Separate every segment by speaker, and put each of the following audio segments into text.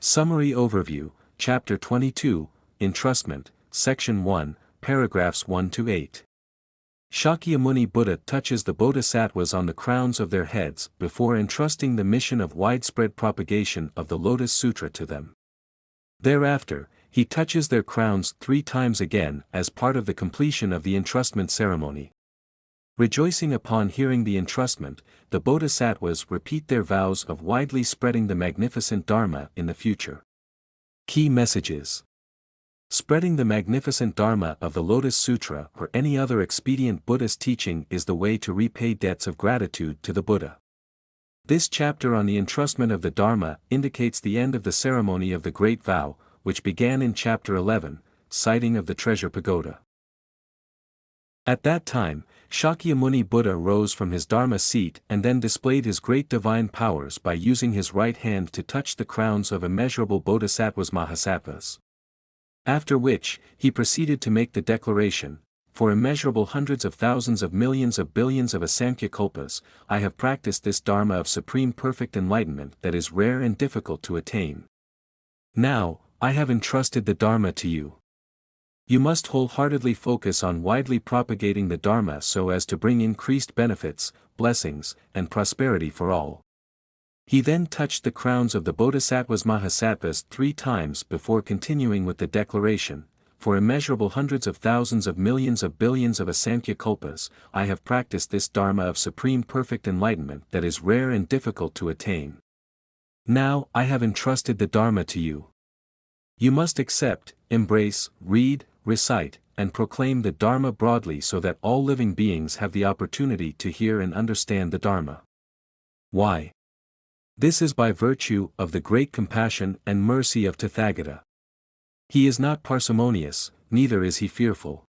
Speaker 1: Summary Overview, Chapter 22, Entrustment, Section 1, Paragraphs 1 to 8. Shakyamuni Buddha touches the bodhisattvas on the crowns of their heads before entrusting the mission of widespread propagation of the Lotus Sutra to them. Thereafter, he touches their crowns 3 times again as part of the completion of the entrustment ceremony. Rejoicing upon hearing the entrustment, the bodhisattvas repeat their vows of widely spreading the magnificent Dharma in the future. Key messages. Spreading the magnificent Dharma of the Lotus Sutra or any other expedient Buddhist teaching is the way to repay debts of gratitude to the Buddha. This chapter on the entrustment of the Dharma indicates the end of the ceremony of the Great Vow, which began in Chapter 11, sighting of the Treasure Pagoda. At that time, Shakyamuni Buddha rose from his Dharma seat and then displayed his great divine powers by using his right hand to touch the crowns of immeasurable bodhisattvas mahasattvas. After which, he proceeded to make the declaration, "For immeasurable hundreds of thousands of millions of billions of asamkhya kalpas, I have practiced this Dharma of supreme perfect enlightenment that is rare and difficult to attain. Now, I have entrusted the Dharma to you. You must wholeheartedly focus on widely propagating the Dharma so as to bring increased benefits, blessings, and prosperity for all." He then touched the crowns of the bodhisattvas mahasattvas 3 times before continuing with the declaration, "For immeasurable hundreds of thousands of millions of billions of asamkhya kalpas, I have practiced this Dharma of supreme perfect enlightenment that is rare and difficult to attain. Now I have entrusted the Dharma to you. You must accept, embrace, read, recite, and proclaim the Dharma broadly so that all living beings have the opportunity to hear and understand the Dharma. Why? This is by virtue of the great compassion and mercy of Tathagata. He is not parsimonious, neither is he fearful.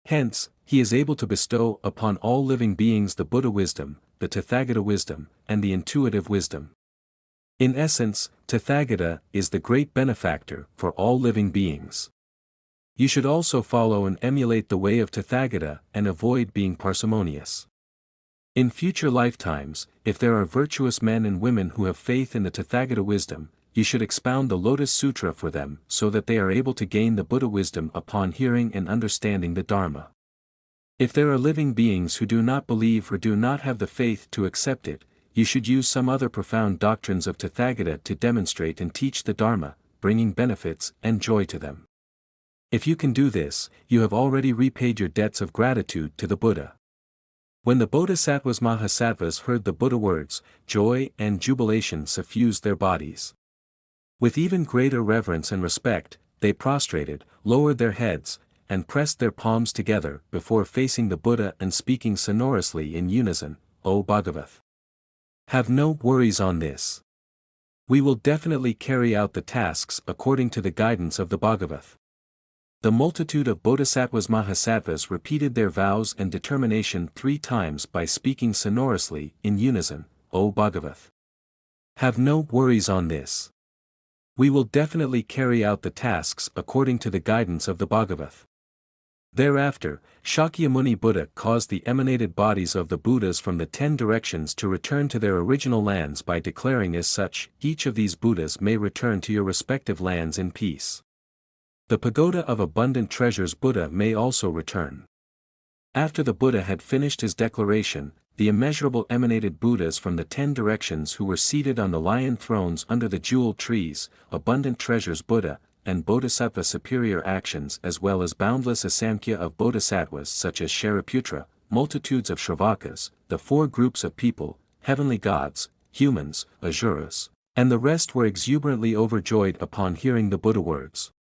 Speaker 1: Hence, he is able to bestow upon all living beings the Buddha wisdom, the Tathagata wisdom, and the intuitive wisdom. In essence, Tathagata is the great benefactor for all living beings. You should also follow and emulate the way of Tathagata and avoid being parsimonious. In future lifetimes, if there are virtuous men and women who have faith in the Tathagata wisdom, you should expound the Lotus Sutra for them so that they are able to gain the Buddha wisdom upon hearing and understanding the Dharma. If there are living beings who do not believe or do not have the faith to accept it, you should use some other profound doctrines of Tathagata to demonstrate and teach the Dharma, bringing benefits and joy to them. If you can do this, you have already repaid your debts of gratitude to the Buddha." When the bodhisattvas mahasattvas heard the Buddha words, joy and jubilation suffused their bodies. With even greater reverence and respect, they prostrated, lowered their heads, and pressed their palms together before facing the Buddha and speaking sonorously in unison, "O Bhagavath! Have no worries on this. We will definitely carry out the tasks according to the guidance of the Bhagavath." The multitude of bodhisattvas mahasattvas repeated their vows and determination 3 times by speaking sonorously in unison, "O Bhagavath! Have no worries on this. We will definitely carry out the tasks according to the guidance of the Bhagavath." Thereafter, Shakyamuni Buddha caused the emanated bodies of the Buddhas from the 10 directions to return to their original lands by declaring as such, "Each of these Buddhas may return to your respective lands in peace. The Pagoda of Abundant Treasures Buddha may also return." After the Buddha had finished his declaration, the immeasurable emanated Buddhas from the 10 directions who were seated on the lion thrones under the jewel trees, Abundant Treasures Buddha, and Bodhisattva superior actions as well as boundless asamkhya of bodhisattvas such as Shariputra, multitudes of Shravakas, the 4 groups of people, heavenly gods, humans, asuras, and the rest were exuberantly overjoyed upon hearing the Buddha words.